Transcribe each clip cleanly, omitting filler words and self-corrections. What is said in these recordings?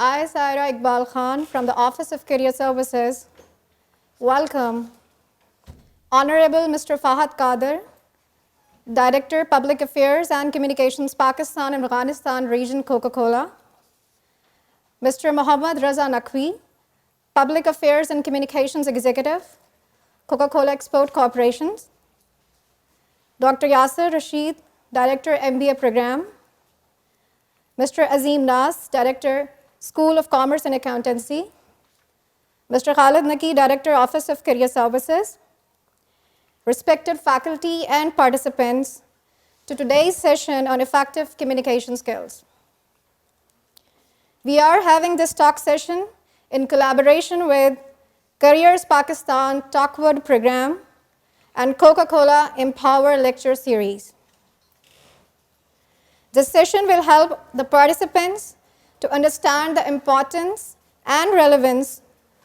I, Saira Iqbal Khan from the Office of Career Services, welcome Honorable Mr. Fahad Qadir, Director, Public Affairs and Communications, Pakistan and Afghanistan Region, Coca-Cola, Mr. Mohammad Raza Naqvi, Public Affairs and Communications Executive, Coca-Cola Export Corporations, Dr. Yasir Rashid, Director, MBA Program, Mr. Azim Nas, Director, School of Commerce and Accountancy, Mr. Khalid Naqi, Director, Office of Career Services, respected faculty and participants to today's session on effective communication skills. We are having this talk session in collaboration with Careers Pakistan Talkword program and Coca-Cola Empower Lecture Series. This session will help the participants to understand the importance and relevance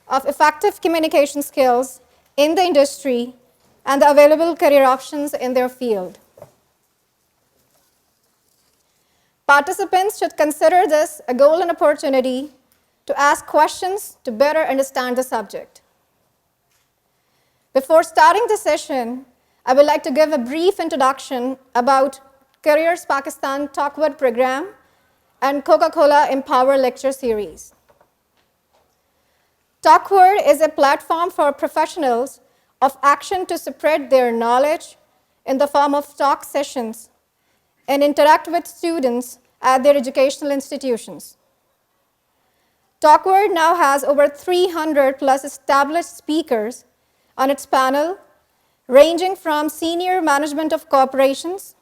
of effective communication skills in the industry and the available career options in their field. Participants should consider this a golden opportunity to ask questions to better understand the subject. Before starting the session, I would like to give a brief introduction about Careers Pakistan Talkword program and Coca-Cola Empower Lecture Series. Talkword is a platform for professionals of action to spread their knowledge in the form of talk sessions and interact with students at their educational institutions. Talkword now has over 300 plus established speakers on its panel, ranging from senior management of corporations,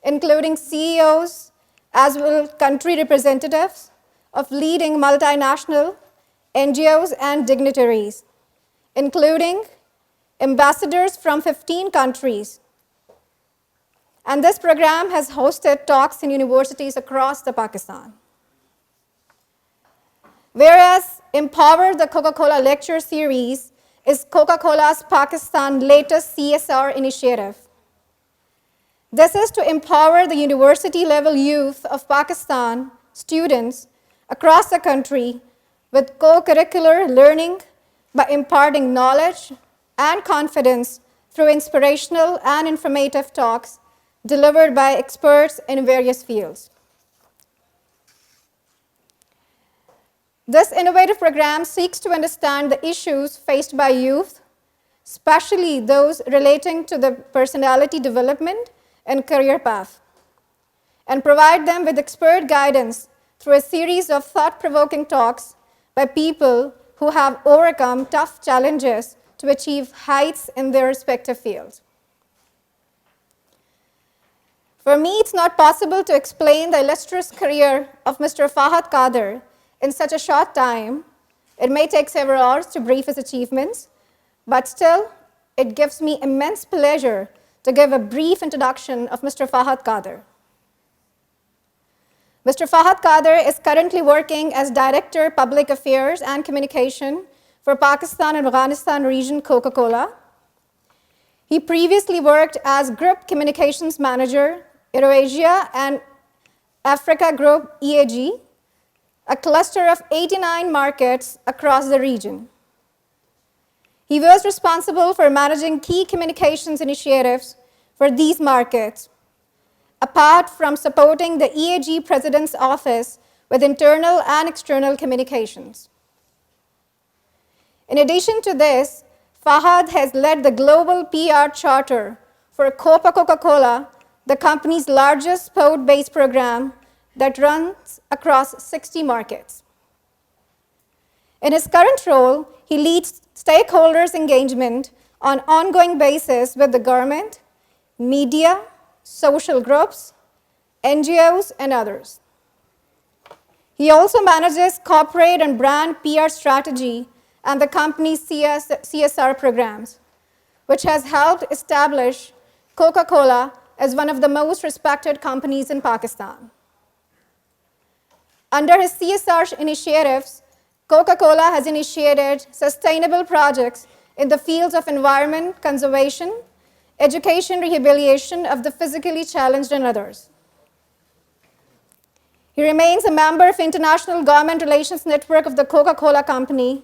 including CEOs, as well as country representatives of leading multinational NGOs and dignitaries, including ambassadors from 15 countries. And this program has hosted talks in universities across the Pakistan. Whereas Empower the Coca-Cola Lecture Series is Coca-Cola's Pakistan latest CSR initiative. This is to empower the university-level youth of Pakistan students across the country with co-curricular learning by imparting knowledge and confidence through inspirational and informative talks delivered by experts in various fields. This innovative program seeks to understand the issues faced by youth, especially those relating to the personality development and career path, and provide them with expert guidance through a series of thought-provoking talks by people who have overcome tough challenges to achieve heights in their respective fields. For me, it's not possible to explain the illustrious career of Mr. Fahad Qadir in such a short time. It may take several hours to brief his achievements, but still, it gives me immense pleasure to give a brief introduction of Mr. Fahad Qadir. Mr. Fahad Qadir is currently working as Director, Public Affairs and Communication for Pakistan and Afghanistan Region, Coca-Cola. He previously worked as Group Communications Manager, Eurasia and Africa Group, EAG, a cluster of 89 markets across the region. He was responsible for managing key communications initiatives for these markets, apart from supporting the EAG President's Office with internal and external communications. In addition to this, Fahad has led the global PR charter for Coca-Cola, the company's largest sport-based program that runs across 60 markets. In his current role, he leads stakeholders' engagement on an ongoing basis with the government, media, social groups, NGOs, and others. He also manages corporate and brand PR strategy and the company's CSR programs, which has helped establish Coca-Cola as one of the most respected companies in Pakistan. Under his CSR initiatives, Coca-Cola has initiated sustainable projects in the fields of environment conservation, education, rehabilitation of the physically challenged, and others. He remains a member of International Government Relations Network of the Coca-Cola Company.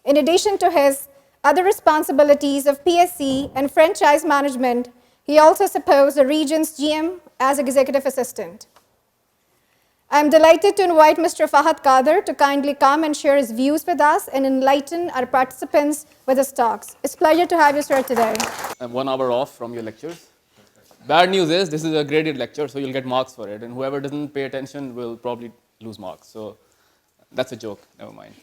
In addition to his other responsibilities of PSC and franchise management, he also supports the region's GM as executive assistant. I am delighted to invite Mr. Fahad Kader to kindly come and share his views with us and enlighten our participants with his talks. It's a pleasure to have you, sir, today. I'm 1 hour off from your lectures. Bad news is this is a graded lecture, so you'll get marks for it, and whoever doesn't pay attention will probably lose marks. So that's a joke, never mind.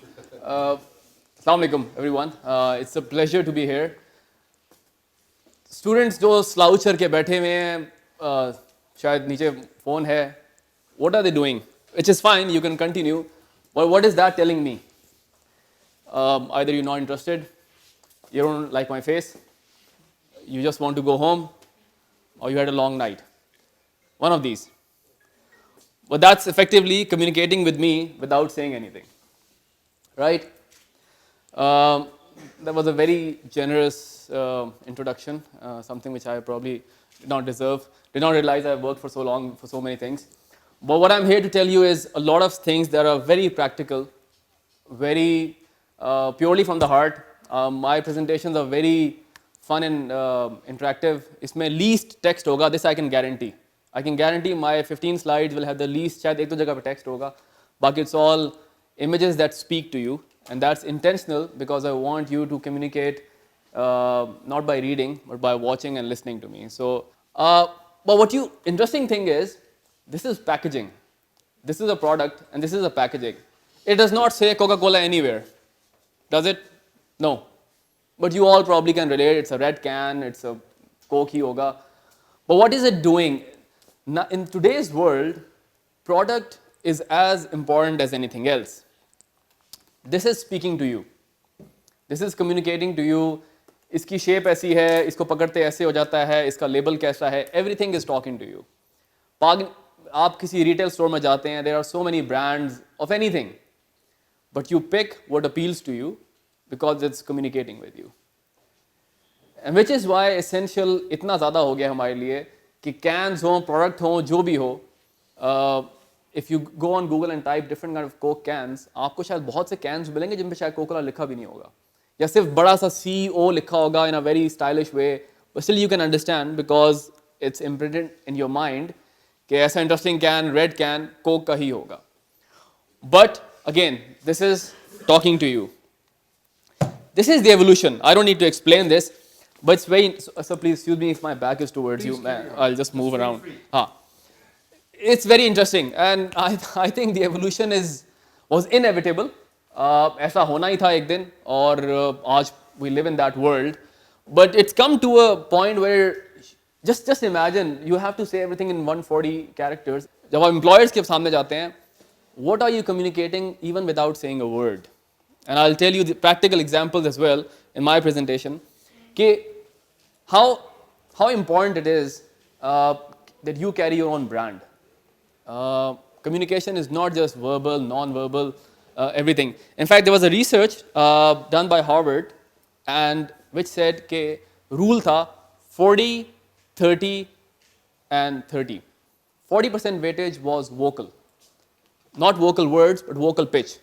Assalamu alaikum, everyone. It's a pleasure to be here. Students जो slouch करके बैठे हुए हैं, शायद नीचे phone है, what are they doing? Which is fine, you can continue. But what is that telling me? Either you're not interested, you don't like my face, you just want to go home, or you had a long night. One of these. But that's effectively communicating with me without saying anything. Right? That was a very generous introduction, something which I probably did not deserve, did not realize I've worked for so long for so many things. But what I'm here to tell you is a lot of things that are very practical, very purely from the heart. My presentations are very fun and interactive. इसमें least text होगा, this I can guarantee. I can guarantee my 15 slides will have the least, शायद एक दो जगह पे text होगा, बाकी it's all images that speak to you, and that's intentional because I want you to communicate not by reading but by watching and listening to me. So, but what you interesting thing is, this is packaging. This is a product and this is a packaging. It does not say Coca-Cola anywhere, does it? No. But you all probably can relate. It's a red can, it's a Coke hi hoga. But what is it doing? Now, in today's world, product is as important as anything else. This is speaking to you. This is communicating to you. इसकी shape ऐसी है, इसको पकड़ते ऐसे हो जाता है, इसका label कैसा है. Everything is talking to you. आप किसी retail store में जाते हैं, there are so many brands of anything. But you pick what appeals to you because it's communicating with you. And which is why essential इतना ज़्यादा हो गया हमारे लिए कि cans हो, product हो, जो भी हो, if you go on Google and type different kind of Coke cans, आपको शायद बहुत से cans मिलेंगे जिन पे शायद Coca-Cola लिखा भी नहीं होगा, या सिर्फ बड़ा सा CO लिखा होगा in a very stylish way, but still you can understand because it's imprinted in your mind कि ऐसा interesting can, red can, Coke का ही होगा. But again, this is talking to you. This is the evolution. I don't need to explain this, but it's very, so please excuse me if my back is towards you, I'll just move around. It's very interesting, and I think the evolution was inevitable. ऐसा होना ही था एक दिन, और आज we live in that world. But it's come to a point where just imagine you have to say everything in 140 characters. जब आप employers के सामने जाते हैं, what are you communicating even without saying a word? And I'll tell you the practical examples as well in my presentation. How important it is that you carry your own brand. Communication is not just verbal, non-verbal, everything. In fact, there was a research done by Harvard, and which said कि rule था 40, 30, and 30. 40% weightage was vocal, not vocal words, but vocal pitch.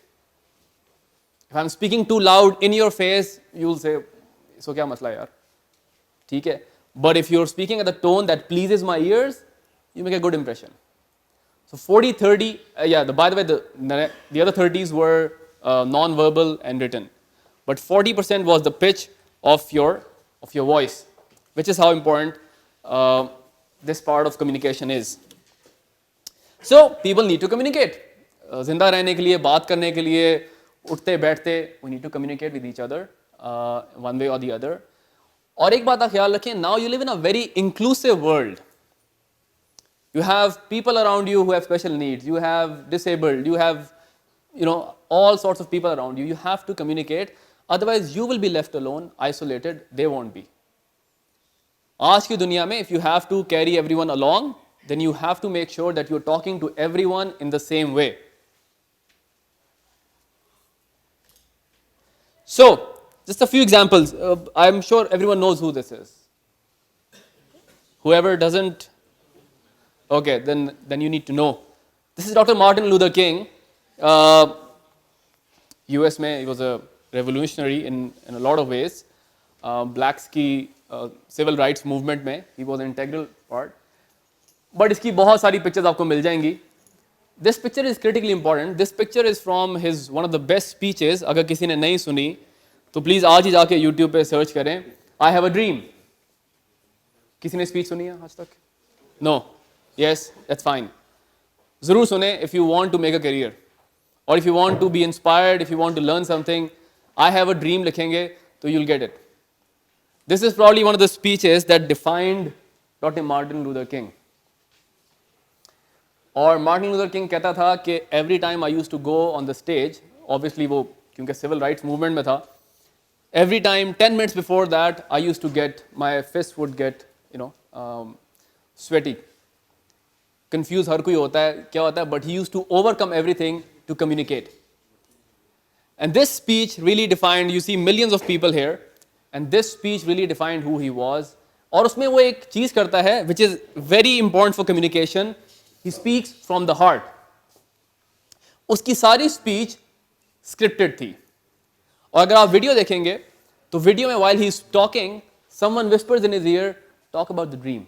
If I'm speaking too loud in your face, you'll say, "So क्या मसला है यार?" ठीक है? But if you're speaking at the tone that pleases my ears, you make a good impression. So 40, 30, by the way, the other 30s were non-verbal and written. But 40% was the pitch of your voice, which is how important this part of communication is. So people need to communicate. जिंदा रहने के लिए, बात करने के लिए, उठते बैठते, we need to communicate with each other one way or the other. और एक बात का ख्याल रखें, now you live in a very inclusive world. You have people around you who have special needs, you have disabled, you have all sorts of people around you. You have to communicate, otherwise you will be left alone, isolated, they won't be. आज की दुनिया में if you have to carry everyone along, then you have to make sure that you're talking to everyone in the same way. So, just a few examples. I'm sure everyone knows who this is. Whoever doesn't, okay, then you need to know. This is Dr. Martin Luther King. Uh, US में he was a revolutionary in a lot of ways. Blacks की civil rights movement में he was an integral part. But इसकी बहुत सारी pictures आपको मिल जाएंगी. This picture is critically important. This picture is from his one of the best speeches. अगर किसी ने नहीं सुनी तो प्लीज़ आज ही जाके YouTube पे सर्च करें. I have a dream. किसी ने स्पीच सुनी है आज तक? No. Yes, that's fine. ज़रूर सुने if you want to make a career or if you want to be inspired, if you want to learn something. I have a dream लिखेंगे तो you'll get it. This is probably one of the speeches that defined Dr. Martin Luther King. और Martin Luther King कहता था कि every time I use to go on the stage, obviously वो क्योंकि civil rights movement में था, every time 10 minutes before that I use to get my fist would get sweaty. Confuse हर कोई होता है क्या होता है, but he use to overcome everything to communicate. And this speech really defined, you see millions of people here, and this speech really defined who he was. और उसमें वो एक चीज करता है which is very important for communication. He speaks from the heart. उसकी सारी speech scripted थी. और अगर आप वीडियो देखेंगे तो वीडियो में while he is talking, someone whispers in his ear, talk about the dream.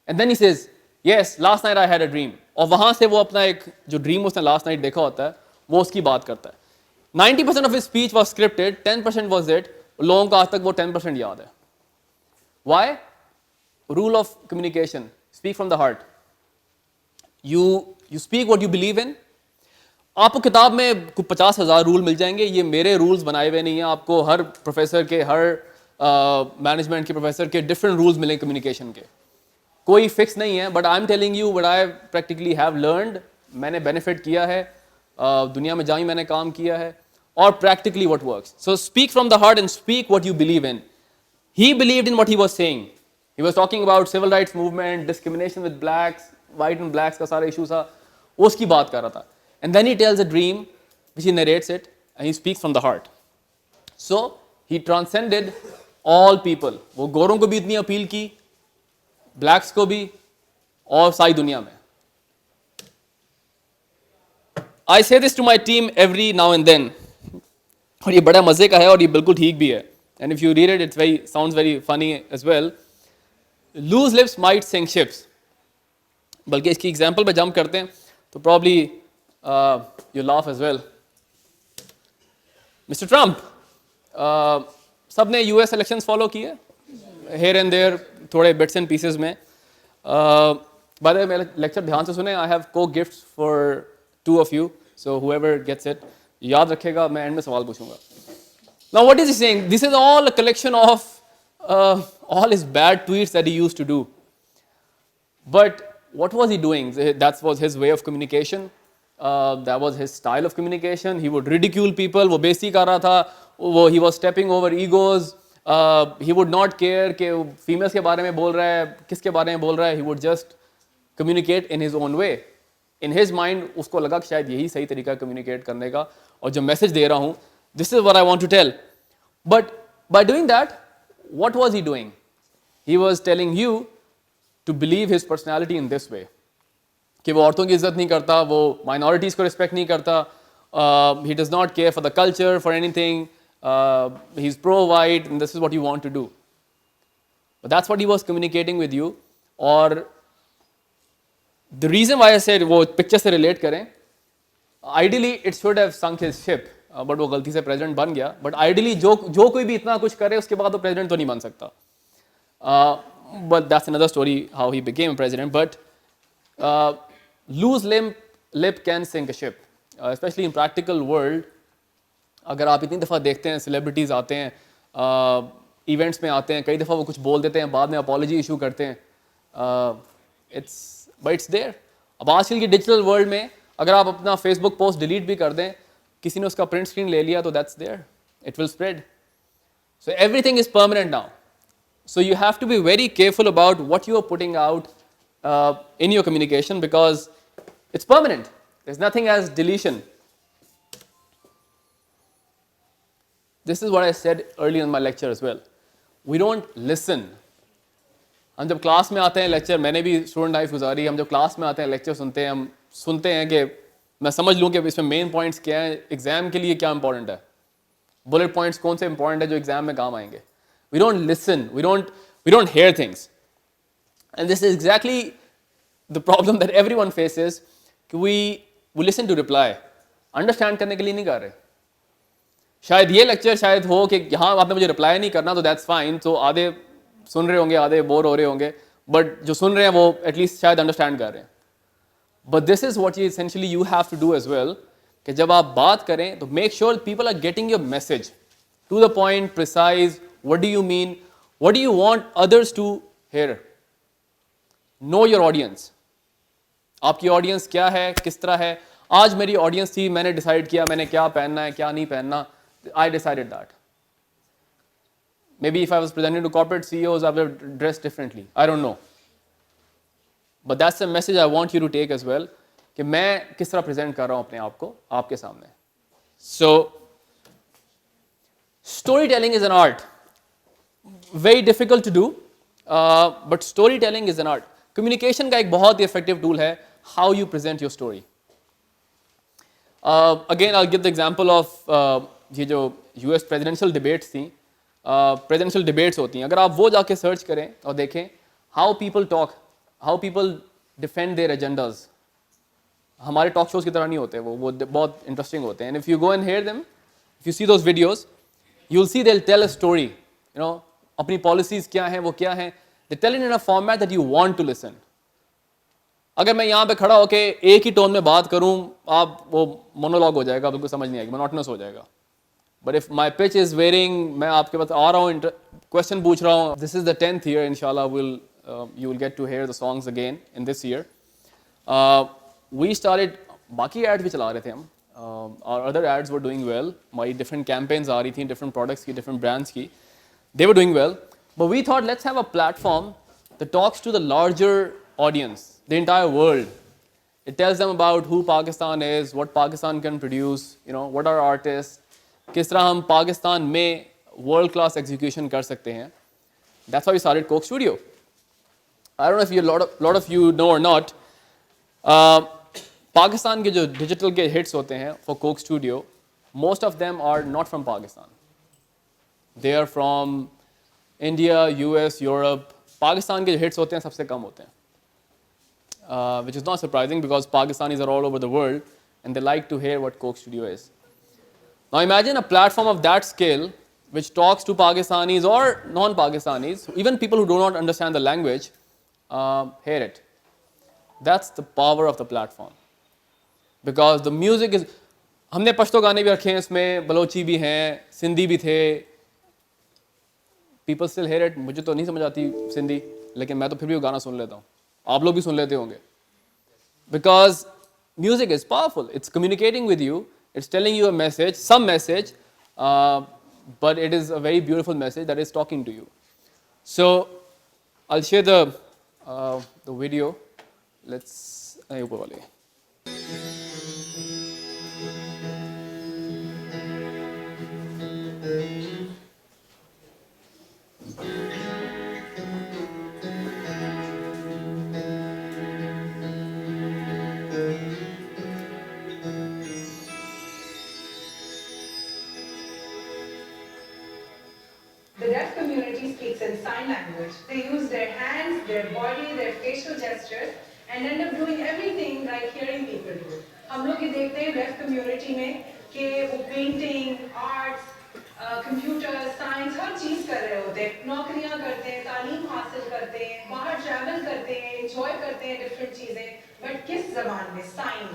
And then he says, yes, last night I had a dream. और वहां से वो अपना एक जो ड्रीम उसने लास्ट नाइट देखा होता है वो उसकी बात करता है. 90% of his speech was scripted, 10% was it. लोगों को आज तक वो 10% याद है. Why? Rule of communication. Speak from the heart. You speak what you believe in. आपको किताब में कुछ 50,000 रूल मिल जाएंगे. ये मेरे रूल्स बनाए हुए नहीं हैं. आपको हर प्रोफेसर के, हर मैनेजमेंट के प्रोफेसर के डिफरेंट रूल्स मिलेंगे कम्युनिकेशन के. कोई फिक्स नहीं है, but I am telling you what I practically have learned. मैंने बेनिफिट किया है, दुनिया में जहाँ मैंने काम किया है, और practically what works. So speak from the heart and speak what you believe in. He believed in what he was saying. He was talking about civil rights movement, discrimination with blacks, white and blacks का सारा issue था, उसकी बात कर रहा था. And then he tells a dream, which he narrates it, and he speaks from the heart. So he transcended all people. वो गोरों को भी इतनी अपील की, blacks को भी, और सारी दुनिया में. I say this to my team every now and then. और ये बड़ा मजे का है और ये बिल्कुल ठीक भी है. And if you read it, it sounds very funny as well. Loose lips might sink ships. बल्कि इसकी एग्जाम्पल पे जंप करते हैं तो probably you laugh as well. Mr. Trump, सबने US elections follow किए, here and there, थोड़े bits and pieces में. By the way, मेरा lecture ध्यान से सुने. I have co-gifts for 2 of you, so whoever gets it, याद रखेगा. मैं एंड में सवाल पूछूंगा. Now, what is he saying? This is all a collection of all his bad tweets that he used to do. But what was he doing? That was his way of communication. That was his style of communication. He would ridicule people. वो बेइज्जती कर रहा था. He was stepping over egos. He would not care कि females के बारे में बोल रहा है, किसके बारे में बोल रहा है. He would just communicate in his own way. In his mind, उसको लगा कि शायद यही सही तरीका communicate करने का, और जो मैसेज दे रहा हूँ, this is what I want to tell. But by doing that, what was he doing? He was telling you to believe his personality in this way. कि वो औरतों की इज्जत नहीं करता, वो minorities को respect नहीं करता, he does not care for the culture, for anything, he's pro-white, and this is what you want to do. But that's what he was communicating with you. और the reason why I said वो picture से relate करें, ideally it should have sunk his ship. But वो गलती से president बन गया. But ideally जो कोई भी इतना कुछ करे उसके बाद वो प्रेसिडेंट तो नहीं बन सकता. But that's another story how he became president. But loose lip can sink a ship, especially in practical world. अगर आप इतनी दफ़ा देखते हैं सेलिब्रिटीज़ आते हैं, इवेंट्स में आते हैं, कई दफ़ा वो कुछ बोल देते हैं, बाद में अपॉलॉजी इशू करते हैं. It's there. अब आजकल की डिजिटल वर्ल्ड में अगर आप अपना फेसबुक पोस्ट डिलीट भी कर दें, किसी ने उसका प्रिंट स्क्रीन ले लिया तो that's there, it will spread. So everything is permanent now. So you have to be very careful about what you are putting out in your communication, because it's permanent. There's nothing as deletion. This is what I said earlier in my lecture as well. We don't listen हम जब class में आते हैं lecture, मैंने भी student life गुजारी, हम जब क्लास में आते हैं लेक्चर सुनते हैं, हम सुनते हैं कि मैं समझ लूँ कि इसमें मेन पॉइंट्स क्या हैं, एग्जाम के लिए क्या इंपॉर्टेंट है, बुलेट पॉइंट्स कौन से इंपॉर्टेंट है जो एग्जाम में काम आएंगे. We don't listen, we don't hear things. And this is exactly the problem that everyone faces, कि we listen to reply, understand करने के लिए नहीं कर रहे. शायद ये लेक्चर शायद हो कि यहाँ आपने मुझे रिप्लाई नहीं करना, तो दैट्स फाइन. तो आधे सुन रहे होंगे, आधे बोर हो रहे होंगे, बट जो सुन रहे हैं वो एटलीस्ट शायद अंडरस्टैंड कर रहे हैं. But this is what essentially you have to do as well, कि जब आप बात करें तो make sure people are getting your message to the point, precise, what do you mean, what do you want others to hear. Know your audience. आपकी audience क्या है, किस तरह है. आज मेरी ऑडियंस थी, मैंने डिसाइड किया मैंने क्या पहनना है, क्या नहीं पहनना. I decided that. Maybe if I was presenting to corporate CEOs, I would have dressed differently. I don't know. But that's the message I want you to take as well, कि मैं किस तरह present कर रहा हूँ अपने आप को आपके सामने. So, storytelling is an art. Very difficult to do, but storytelling is an art. Communication का एक बहुत ही effective tool है, how you present your story. Again, I'll give the example of ये जो US प्रेजिडेंशियल डिबेट्स थी, presidential debates होती हैं, अगर आप वो जाके सर्च करें और देखें how people talk, how people defend their agendas, हमारे टॉक शोज की तरह नहीं होते वो बहुत इंटरेस्टिंग होते हैं. And if you go and hear them, if you see those videos, you will see they will tell a story, you know, अपनी पॉलिसीज क्या हैं, वो क्या हैं, they tell it in a format that you want to listen. अगर मैं यहाँ पे खड़ा होकर एक ही टोन में बात करूँ, आप वो मोनोलॉग हो जाएगा, बिल्कुल समझ नहीं आएगी, मोनोटोनस हो जाएगा. But if my pitch is varying, मैं आपके पास आ रहा हूँ, क्वेश्चन पूछ रहा हूँ, this is the 10th year, इंशाल्लाह you will get to hear the songs again in this year. We started, बाकी ads भी चला रहे थे हम, our other ads were doing well, हमारी different campaigns आ रही थी, different products की, different brands की, they were doing well, but we thought let's have a platform that talks to the larger audience, the entire world. It tells them about who Pakistan is, what Pakistan can produce, you know, what are artists, किस तरह हम पाकिस्तान में world class execution कर सकते हैं. That's why we started Coke Studio. I don't know if a lot of you know or not. Pakistan के जो digital के हिट्स होते हैं for Coke Studio, most of them are not from Pakistan. They are from India, US, Europe. Pakistan के जो hits होते हैं सबसे कम होते हैं. Which is not surprising because Pakistanis are all over the world and they like to hear what Coke Studio is. Now imagine a platform of that scale which talks to Pakistanis or non-Pakistanis, even people who do not understand the language, hear it. That's the power of the platform. Because the music is, हमने पश्तो गाने भी रखे हैं इसमें, बलोची भी हैं, सिंधी भी थे. People still hear it. मुझे तो नहीं समझ आती सिंधी, लेकिन मैं तो फिर भी वो गाना सुन लेता हूँ. आप लोग भी सुन लेते होंगे. Because music is powerful. It's communicating with you. It's telling you a message, some message, but it is a very beautiful message that is talking to you. So I'll share the video. Let's. ऊपर वाले. The deaf community speaks in sign language. They use their hands, their body, their facial gestures and end up doing everything like hearing people do. हम लोग ये देखते हैं deaf community में कि वो painting, arts, computer, science हर चीज़ कर रहे होते हैं, नौकरियाँ करते हैं, तालीम हासिल करते हैं, बाहर travel करते हैं, enjoy करते हैं different चीज़ें, but किस ज़बान में? Sign.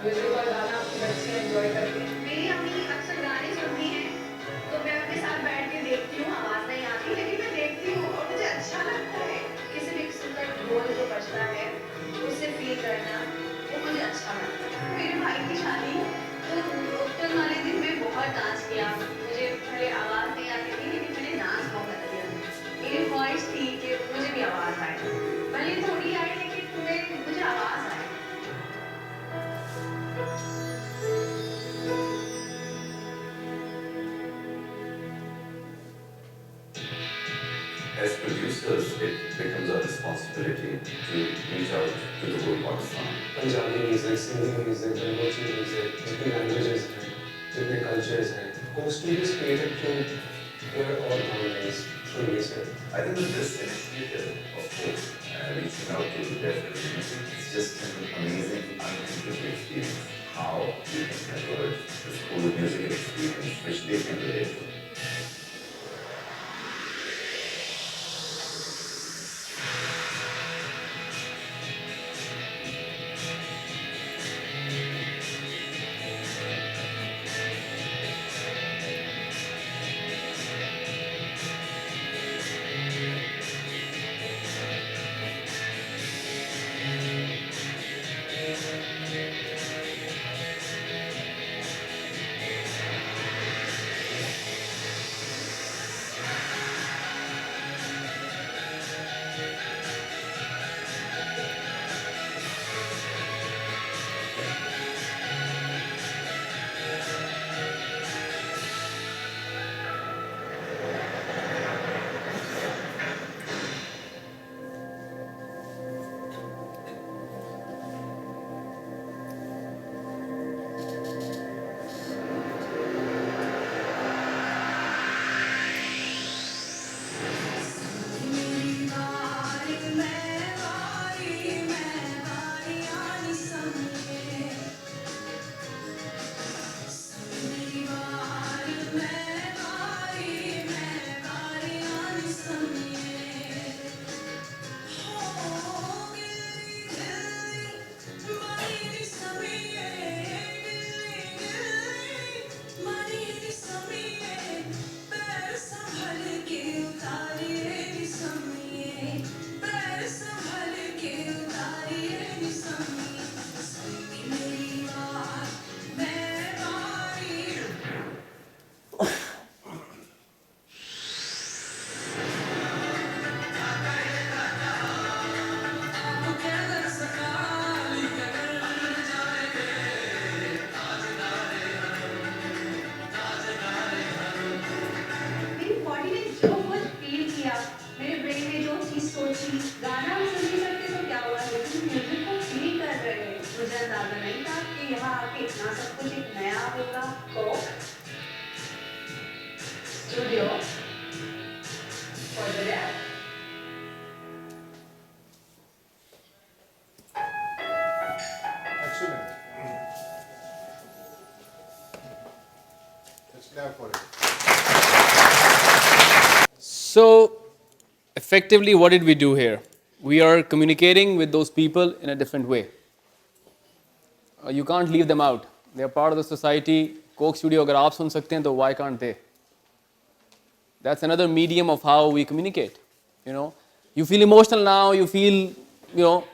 म्यूजिक और गाना आपकी बच्चियाँ एंजॉय करती हैं. मेरी अम्मी अक्सर गाने सुनती हैं, तो मैं उनके साथ बैठ के देखती हूँ. आवाज़ नहीं आती, लेकिन मैं देखती हूँ और मुझे अच्छा लगता है. किसी भी किस्म का ढोल जो बजता है, उससे फील करना, वो मुझे अच्छा लगता है. मेरे भाई की शादी, तो उत्तर वाले दिन मैं बहुत डांस किया. मुझे पहले आवाज़ नहीं आती थी, लेकिन मैंने डांस बहुत किया. मेरी ख्वाहिश थी कि मुझे भी आवाज़ आए. भले थोड़ी आए, लेकिन मुझे youngsters, it becomes our responsibility to reach out to the whole Pakistan. Punjabi music, Sindhi music, Bengali music, जितनी languages हैं, जितने cultures हैं, Coke Studios created through your all boundaries through music. I think that this initiative of course, reaching out to the deaf community, it's just an amazing, unthinkable experience. How you can convert this whole music experience which they can relate to. मेरी body ने जो कुछ feel किया, मेरे brain ने जो चीज सोची, गाना हम सुन नहीं सकते तो क्या हुआ, लेकिन म्यूजिक को फील कर रहे हैं। मुझे अंदाजा नहीं था कि यहाँ आके इतना सब कुछ एक नया होगा। Coke Studio for the deaf. Excellent. Let's clap for it. So, effectively, what did we do here? We are communicating with those people in a different way. You can't leave them out. They are part of the society. Coke Studio, अगर आप सुन सकते हैं तो why can't they? That's another medium of how we communicate. You know, you feel emotional now. You feel,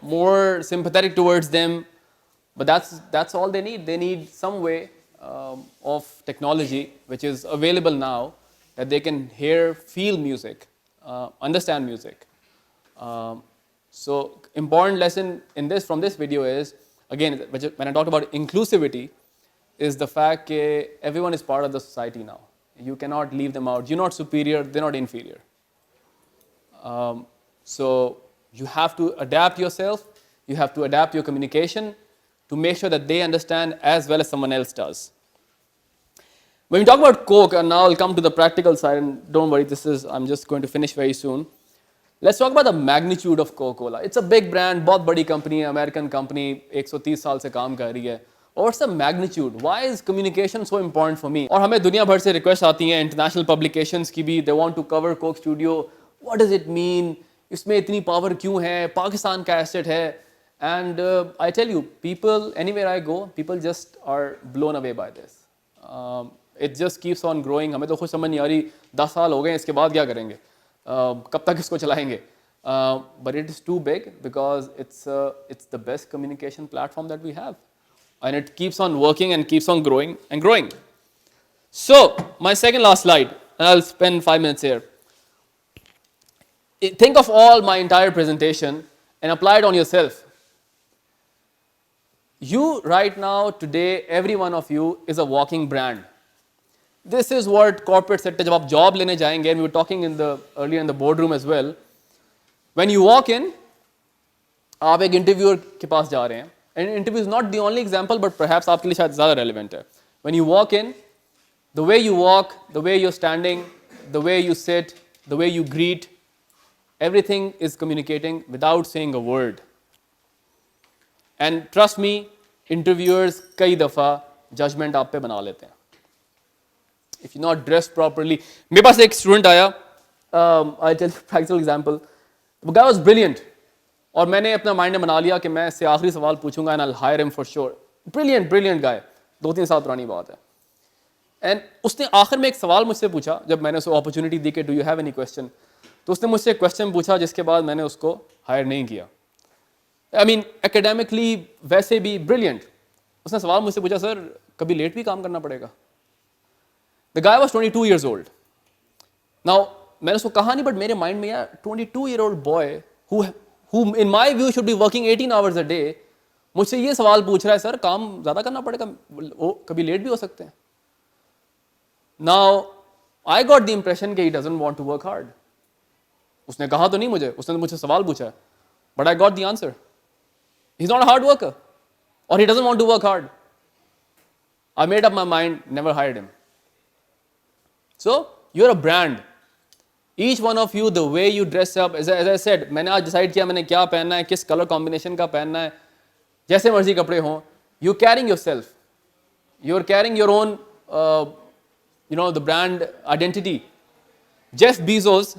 more sympathetic towards them. But that's all they need. They need some way of technology which is available now that they can hear, feel music, understand music. So important lesson from this video is, again, when I talked about inclusivity, is the fact that everyone is part of the society now. You cannot leave them out. You're not superior, they're not inferior. So you have to adapt yourself, you have to adapt your communication to make sure that they understand as well as someone else does. When we talk about Coke, and now I'll come to the practical side, and don't worry, I'm just going to finish very soon. Let's talk about the magnitude of Coca-Cola. It's a big brand, बहुत बड़ी company, American company, 130 साल से काम कर रही है. What's the magnitude? Why is communication so important for me? और हमें दुनिया भर से requests आती हैं, international publications की भी, they want to cover Coke Studio. What does it mean? इसमें इतनी power क्यों है? पाकिस्तान का asset है. And I tell you, people, anywhere I go, people just are blown away by this. It just keeps on growing. हमें तो खुद समझ नहीं आ रही 10 साल हो गए, इसके बाद क्या करेंगे? कब तक इसको चलाएंगे? But it is too big because it's the best communication platform that we have. And it keeps on working and keeps on growing and growing. So, my second last slide, and I'll spend 5 minutes here. Think of all my entire presentation and apply it on yourself. You right now, today, every one of you is a walking brand. This is what corporate sector, जब आप job लेने जाएंगे, and we were talking earlier in the boardroom as well, When you walk in, आप एक interviewer के पास जा रहे हैं, and interview is not the only example, but perhaps आपके लिए शायद ज़्यादा relevant है. When you walk in, the way you walk, the way you're standing, the way you sit, the way you greet, everything is communicating without saying a word. And trust me, interviewers कई दफ़ा judgment आप पे बना लेते हैं. If you're not dressed properly, मेरे पास एक student आया, I'll tell you a practical example. The guy was brilliant. और मैंने अपना माइंड में बना लिया कि मैं इससे आखिरी सवाल पूछूंगा and I'll hire him for sure. Brilliant guy. 2-3 साल पुरानी बात है. एंड उसने आखिर में एक सवाल मुझसे पूछा जब मैंने उसको अपॉर्चुनिटी दी कि do you have any question, तो उसने मुझसे एक क्वेश्चन पूछा जिसके बाद मैंने उसको हायर नहीं किया. आई मीन एकेडमिकली वैसे भी ब्रिलियंट. उसने सवाल मुझसे पूछा, सर कभी लेट भी काम करना पड़ेगा? The guy was 22 years old. Now मैंने उसको कहा नहीं, बट मेरे माइंड में यार 22-year-old boy who in my view should be working 18 hours a day मुझसे ये सवाल पूछ रहा है, सर काम ज़्यादा करना पड़ेगा, कभी लेट भी हो सकते हैं. Now I got the impression कि he doesn't want to work hard. उसने कहा तो नहीं मुझे, उसने मुझसे सवाल पूछा है, but I got the answer. He's not a hard worker, or he doesn't want to work hard. I made up my mind, never hired him. So you're a brand. Each one of you, the way you dress up, as I said, मैंने आज decide किया मैंने क्या पहनना है, किस color combination का पहनना है, जैसे मर्जी कपड़े हों. You're carrying yourself. You're carrying your own, the brand identity. Jeff Bezos,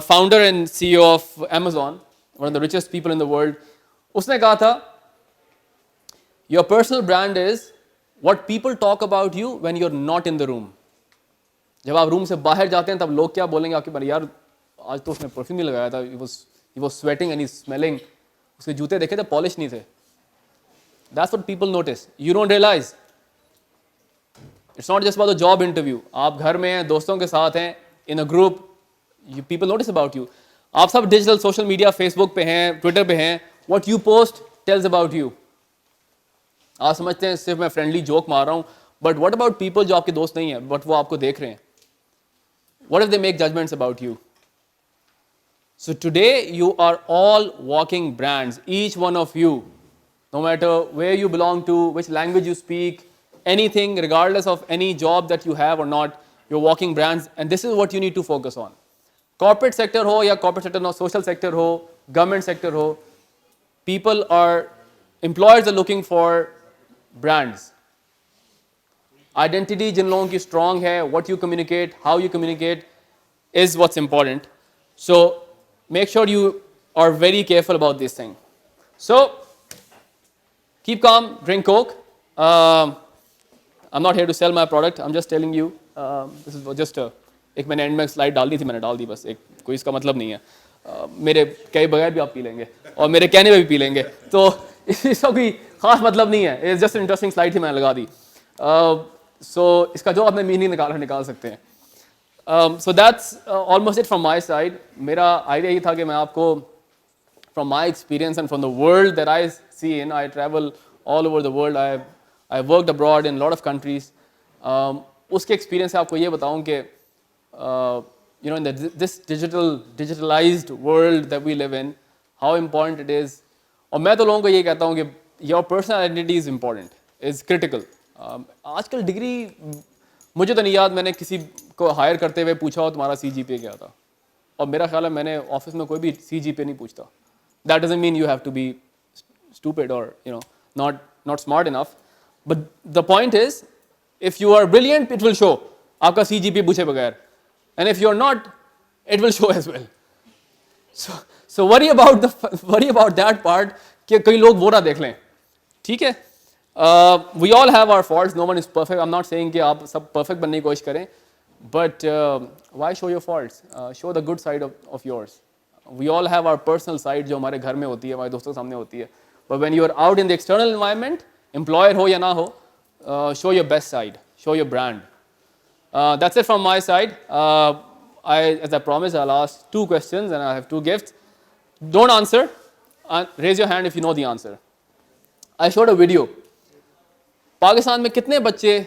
founder and CEO of Amazon, one of the richest people in the world, उसने कहा था, your personal brand is what people talk about you when you're not in the room. जब आप room से बाहर जाते हैं तब लोग क्या बोलेंगे आपके बारे, यार आज तो उसने परफ्यूम नहीं लगाया था, he was sweating and he's smelling. उसके जूते देखे थे पॉलिश नहीं थे. That's what people notice. You don't realize. It's not just about the job interview. आप घर में हैं, दोस्तों के साथ हैं, in a group, people notice about you. आप सब digital social media, Facebook पे हैं, Twitter पे हैं, what you post tells about you. आप समझते हैं सिर्फ मैं friendly joke मार रहा हूँ, but what about people जो आपके दोस्त नहीं हैं, but वो आपको देख रहे हैं? What if they make judgments about you? So today you are all walking brands, each one of you, no matter where you belong to, which language you speak, anything, regardless of any job that you have or not, you're walking brands, and this is what you need to focus on. Corporate sector ho ya corporate sector no, social sector ho, government sector ho, employers are looking for brands. Identity जिन लोगों की strong है, what you communicate, how you communicate is what's important. So make sure you are very careful about this thing. So keep calm, drink Coke. I'm not here to sell my product. I'm just telling you. This is just एक मैंने and में slide डाल दी थी, मैंने डाल दी बस, एक कोई इसका मतलब नहीं है. मेरे कहे बगैर भी आप पी लेंगे और मेरे कहने में भी पी लेंगे, तो इसका कोई खास मतलब नहीं है. इट्स जस्ट इंटरेस्टिंग स्लाइड थी, मैंने लगा दी. सो इसका जो आपने मीनिंग निकाल सकते हैं. So that's almost it from my side. मेरा आइडिया ये था कि मैं आपको from my experience and from the world that I see in, I travel all over the world, I worked abroad in lot of countries, उसके experience से आपको ये बताऊं कि in this digitalized world that we live in, how important it is. और मैं तो लोगों को ये कहता हूँ कि your personal identity is important, is critical. आजकल डिग्री मुझे तो नहीं याद मैंने किसी को हायर करते हुए पूछा हो तुम्हारा CGPA क्या था, और मेरा ख्याल है मैंने ऑफिस में कोई भी CGPA नहीं पूछता. That doesn't mean you have to be stupid or not smart enough. But the point is, if you are brilliant, it will show. आपका CGPA पूछे बगैर. And if you're not, it will show as well. So worry about that part कि कई लोग वो ना देख लें. ठीक है? We all have our faults. No one is perfect. I'm not saying कि आप सब perfect बनने की कोशिश करें. But why show your faults? Show the good side of yours. We all have our personal side जो हमारे घर में होती है, हमारे दोस्तों के सामने होती है. But when you are out in the external environment, employer हो या ना हो, show your best side. Show your brand. That's it from my side. As I promised, I'll ask 2 questions and I have 2 gifts. Don't answer. Raise your hand if you know the answer. I showed a video. Pakistan में कितने बच्चे?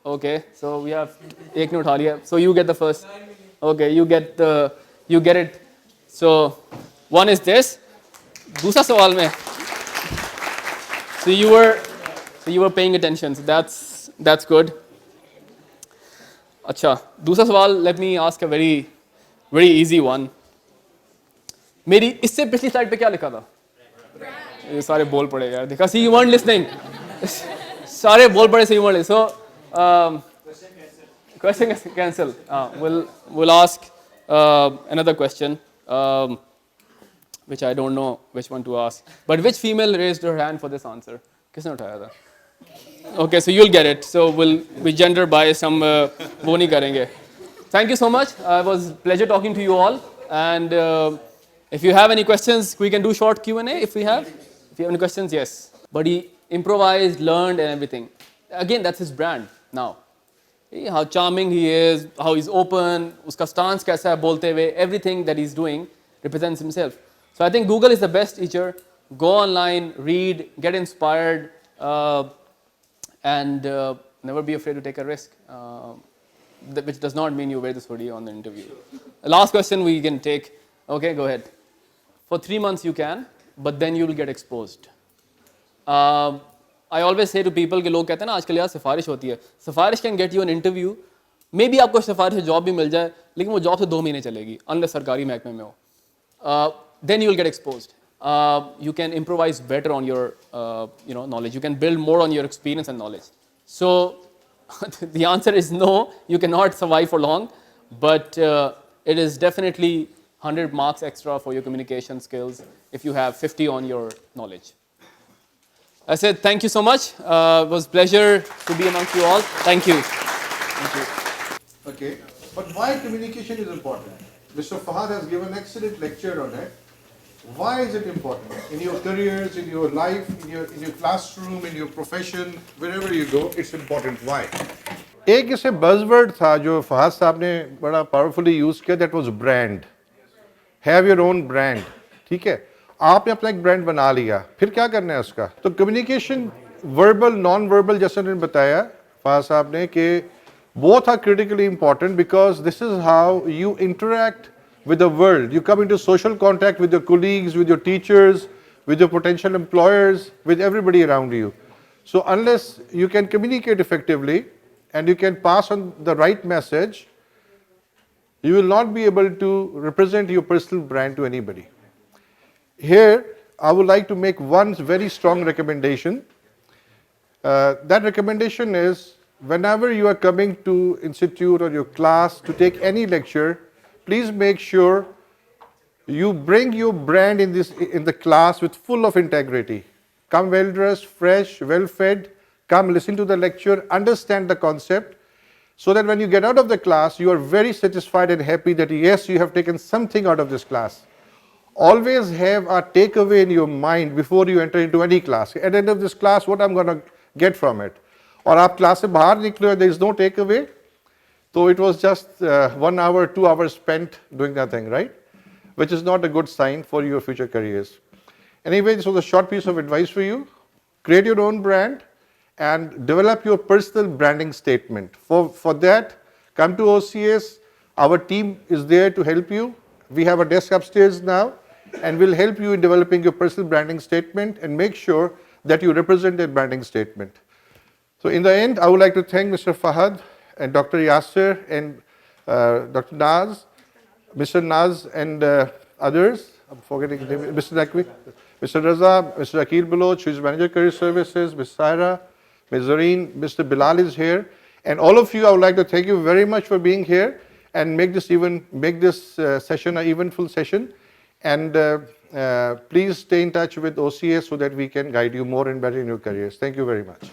Okay, so we have एक ने उठा लिया. So you get the first. Okay, you get it. So one is this. दूसरा सवाल में. So you were paying attention. So that's good. अच्छा, दूसरा सवाल. Let me ask a very easy one. मेरी इससे पिछली स्लाइड पे क्या लिखा था? ये सारे बोल पड़े यार. देखा, see you weren't listening. सारे बोल पड़े, so you weren't listening. So question cancel. We'll ask another question, which I don't know which one to ask. But which female raised her hand for this answer? किसने उठाया था? Okay, so you'll get it. So we gender bias, हम वो नहीं करेंगे. Thank you so much. It was a pleasure talking to you all. And if you have any questions, we can do short Q&A if we have. If you have any questions, yes. But he improvised, learned, and everything. Again, that's his brand now. How charming he is, how he's open, uska stance kaisa hai bolte hue, everything that he's doing represents himself. So I think Google is the best teacher. Go online, read, get inspired, and never be afraid to take a risk, which does not mean you wear this hoodie on the interview. The last question we can take. Okay, go ahead. For 3 months you can, but then you will get exposed. I always say to people कि लोग कहते हैं ना आजकल यार सिफारिश होती है. सिफारिश can get you an interview. Maybe आपको सिफारिश जॉब भी मिल जाए, लेकिन वो जॉब से 2 महीने चलेगी, unless सरकारी महकमे में हो. Then you will get exposed. You can improvise better on your knowledge. You can build more on your experience and knowledge. So the answer is no, you cannot survive for long, but it is definitely 100 marks extra for your communication skills if you have 50 on your knowledge. I said thank you so much. It was a pleasure to be amongst you all. Thank you. Thank you. Okay, but why communication is important? Mr. Fahad has given excellent lecture on it. Why is it important? In your careers, in your life, in your classroom, in your profession, wherever you go, it's important. Why? एक इसे buzzword था जो फहाद साहब ने बड़ा powerfully use किया, that was brand. Have your own brand. ठीक है? आपने अपना एक ब्रांड बना लिया, फिर क्या करना है उसका? तो कम्युनिकेशन वर्बल नॉन वर्बल जैसे उन्होंने बताया फहाद साहब ने कि both are critically important because this is how you interact with the world. You come into social contact with your colleagues, with your teachers, with your potential employers, with everybody around you. So unless you can communicate effectively and you can pass on the right message, you will not be able to represent your personal brand to anybody. Here, I would like to make one very strong recommendation. That recommendation is, whenever you are coming to institute or your class to take any lecture, please make sure you bring your brand in the class with full of integrity. Come well dressed, fresh, well fed, come listen to the lecture, understand the concept, so that when you get out of the class, you are very satisfied and happy that yes, you have taken something out of this class. Always have a takeaway in your mind before you enter into any class. At the end of this class, what I'm going to get from it? और आप class से बाहर निकले, there is no takeaway, so it was just 1 hour, 2 hours spent doing nothing, right? Which is not a good sign for your future careers. Anyway, this was a short piece of advice for you. Create your own brand and develop your personal branding statement. For that, come to OCS. Our team is there to help you. We have a desk upstairs now, and we'll help you in developing your personal branding statement and make sure that you represent that branding statement. So in the end, I would like to thank Mr. Fahad and Dr. Yasser and Dr. Naz, Mr. Naz and others. I'm forgetting his name. Mr. Nakwi, Mr. Raza, Mr. Akil Baloch, who is Manager Career Services, Ms. Saira, Ms. Zareen, Mr. Bilal is here. And all of you, I would like to thank you very much for being here and make this session an eventful session. And please stay in touch with OCS so that we can guide you more and better in your careers. Thank you very much.